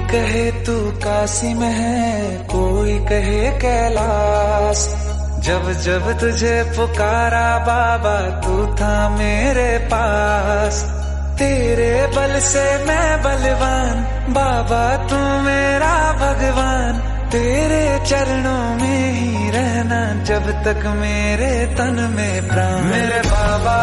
कहे तू काशी में है, कोई कहे कैलाश। जब जब तुझे पुकारा बाबा तू था मेरे पास। तेरे बल से मैं बलवान, बाबा तू मेरा भगवान। तेरे चरणों में ही रहना जब तक मेरे तन में प्राण। मेरे बाबा